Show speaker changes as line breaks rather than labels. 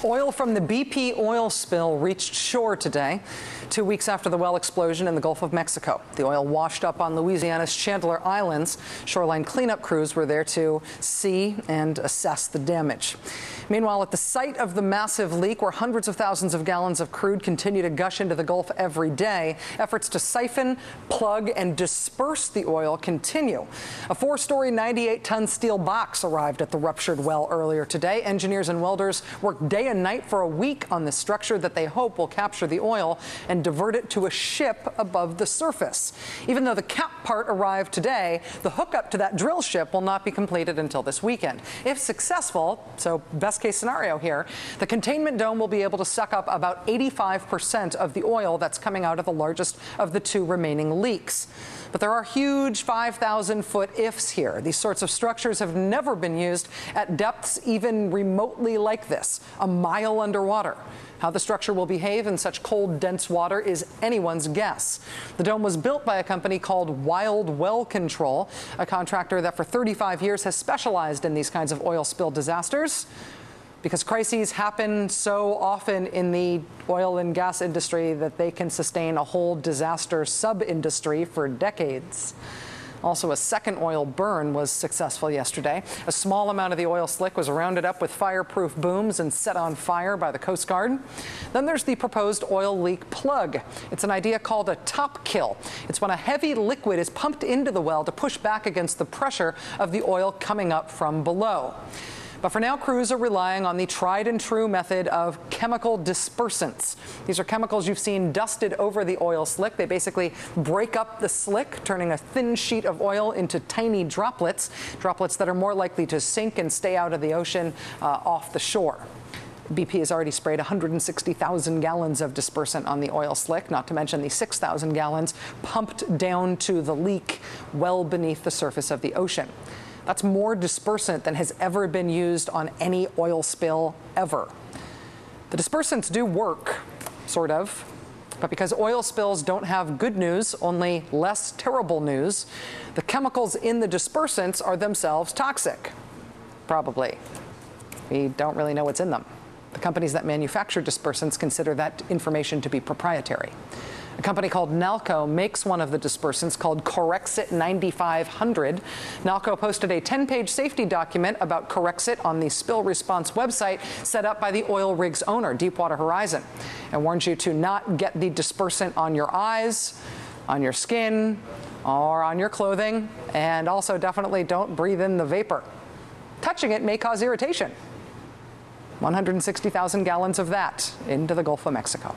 Oil from the BP oil spill reached shore today, 2 weeks after the well explosion in the Gulf of Mexico. The oil washed up on Louisiana's Chandler Islands. Shoreline cleanup crews were there to see and assess the damage. Meanwhile, at the site of the massive leak, where hundreds of thousands of gallons of crude continue to gush into the Gulf every day, efforts to siphon, plug, and disperse the oil continue. A 4-story, 98-ton steel box arrived at the ruptured well earlier today. Engineers and welders worked day and night for a week on this structure that they hope will capture the oil and divert it to a ship above the surface. Even though the cap part arrived today, the hookup to that drill ship will not be completed until this weekend. If successful, so best case scenario here, the containment dome will be able to suck up about 85% of the oil that's coming out of the largest of the 2 remaining leaks. But there are huge 5,000-foot ifs here. These sorts of structures have never been used at depths even remotely like this, a mile underwater. How the structure will behave in such cold, dense water is anyone's guess. The dome was built by a company called Wild Well Control, a contractor that for 35 years has specialized in these kinds of oil spill disasters. Because crises happen so often in the oil and gas industry that they can sustain a whole disaster sub-industry for decades. Also, a second oil burn was successful yesterday. A small amount of the oil slick was rounded up with fireproof booms and set on fire by the Coast Guard. Then there's the proposed oil leak plug. It's an idea called a top kill. It's when a heavy liquid is pumped into the well to push back against the pressure of the oil coming up from below. But for now, crews are relying on the tried and true method of chemical dispersants. These are chemicals you've seen dusted over the oil slick. They basically break up the slick, turning a thin sheet of oil into tiny droplets that are more likely to sink and stay out of the ocean off the shore. BP has already sprayed 160,000 gallons of dispersant on the oil slick, not to mention the 6,000 gallons pumped down to the leak well beneath the surface of the ocean. That's more dispersant than has ever been used on any oil spill ever. The dispersants do work, sort of, but because oil spills don't have good news, only less terrible news, the chemicals in the dispersants are themselves toxic. Probably. We don't really know what's in them. The companies that manufacture dispersants consider that information to be proprietary. A company called Nalco makes one of the dispersants called Corexit 9500. Nalco posted a 10-page safety document about Corexit on the spill response website set up by the oil rig's owner, Deepwater Horizon, and warns you to not get the dispersant on your eyes, on your skin, or on your clothing, and also definitely don't breathe in the vapor. Touching it may cause irritation. 160,000 gallons of that into the Gulf of Mexico.